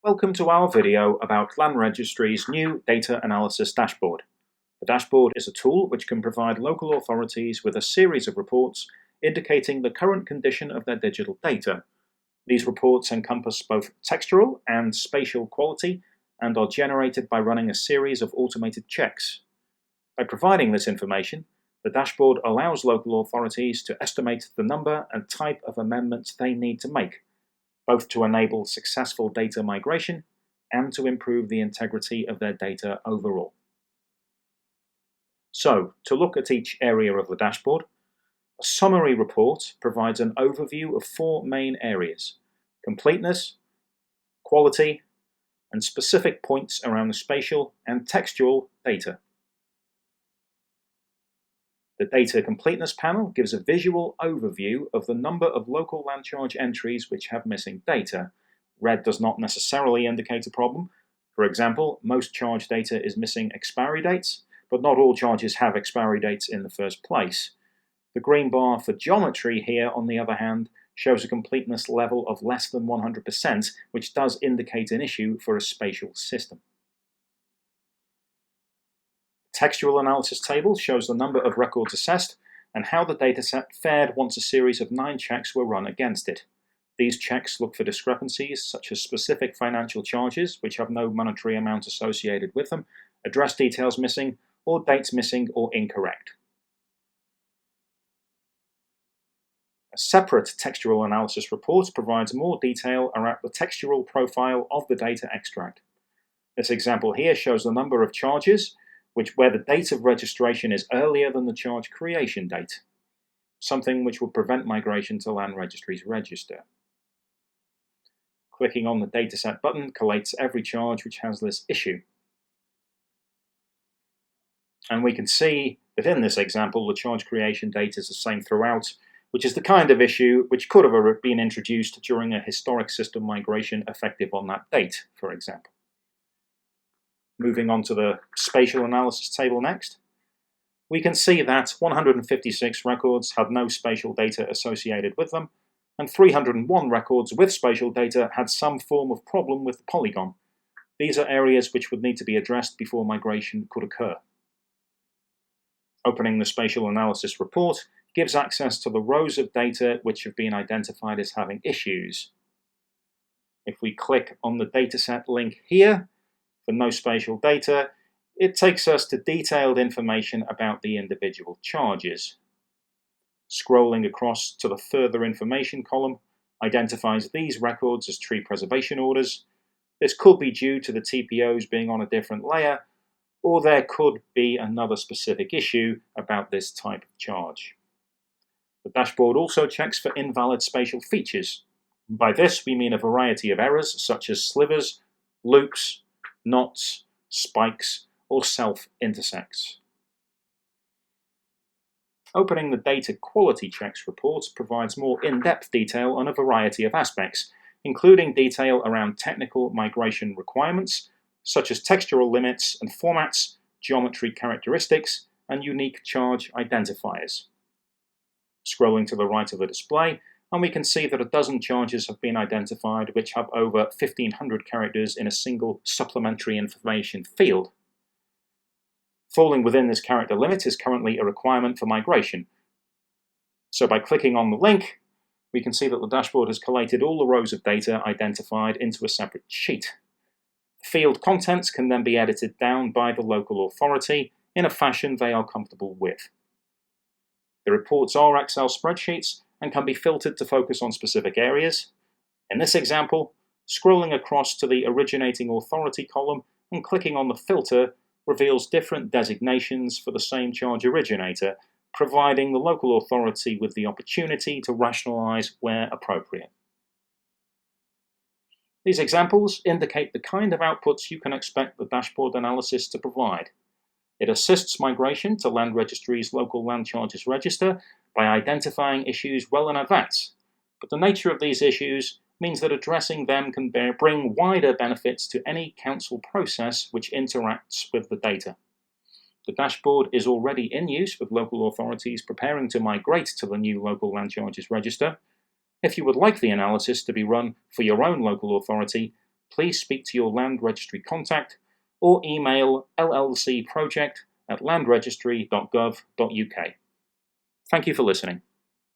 Welcome to our video about Land Registry's new Data Analysis Dashboard. The dashboard is a tool which can provide local authorities with a series of reports indicating the current condition of their digital data. These reports encompass both textual and spatial quality and are generated by running a series of automated checks. By providing this information, the dashboard allows local authorities to estimate the number and type of amendments they need to make, both to enable successful data migration and to improve the integrity of their data overall. So, to look at each area of the dashboard, a summary report provides an overview of four main areas: completeness, quality, and specific points around the spatial and textual data. The Data Completeness panel gives a visual overview of the number of local land charge entries which have missing data. Red does not necessarily indicate a problem. For example, most charge data is missing expiry dates, but not all charges have expiry dates in the first place. The green bar for geometry here, on the other hand, shows a completeness level of less than 100%, which does indicate an issue for a spatial system. Textual analysis table shows the number of records assessed and how the dataset fared once a series of 9 checks were run against it. These checks look for discrepancies such as specific financial charges which have no monetary amount associated with them, address details missing, or dates missing or incorrect. A separate textual analysis report provides more detail around the textual profile of the data extract. This example here shows the number of charges where the date of registration is earlier than the charge creation date, something which will prevent migration to Land Registry's register. Clicking on the Dataset button collates every charge which has this issue. And we can see that in this example, the charge creation date is the same throughout, which is the kind of issue which could have been introduced during a historic system migration effective on that date, for example. Moving on to the spatial analysis table next, we can see that 156 records had no spatial data associated with them, and 301 records with spatial data had some form of problem with the polygon. These are areas which would need to be addressed before migration could occur. Opening the spatial analysis report gives access to the rows of data which have been identified as having issues. If we click on the dataset link here, for no spatial data, it takes us to detailed information about the individual charges. Scrolling across to the further information column identifies these records as tree preservation orders. This could be due to the TPOs being on a different layer, or there could be another specific issue about this type of charge. The dashboard also checks for invalid spatial features. By this we mean a variety of errors such as slivers, loops, knots, spikes, or self-intersects. Opening the Data Quality Checks report provides more in-depth detail on a variety of aspects, including detail around technical migration requirements, such as textural limits and formats, geometry characteristics, and unique charge identifiers. Scrolling to the right of the display, and we can see that a dozen charges have been identified which have over 1,500 characters in a single supplementary information field. Falling within this character limit is currently a requirement for migration. So by clicking on the link, we can see that the dashboard has collated all the rows of data identified into a separate sheet. Field contents can then be edited down by the local authority in a fashion they are comfortable with. The reports are Excel spreadsheets and can be filtered to focus on specific areas. In this example, scrolling across to the originating authority column and clicking on the filter reveals different designations for the same charge originator, providing the local authority with the opportunity to rationalize where appropriate. These examples indicate the kind of outputs you can expect the dashboard analysis to provide. It assists migration to Land Registry's local land charges register by identifying issues well in advance, but the nature of these issues means that addressing them can bring wider benefits to any council process which interacts with the data. The dashboard is already in use with local authorities preparing to migrate to the new local land charges register. If you would like the analysis to be run for your own local authority, please speak to your Land Registry contact or email llcproject@landregistry.gov.uk. Thank you for listening.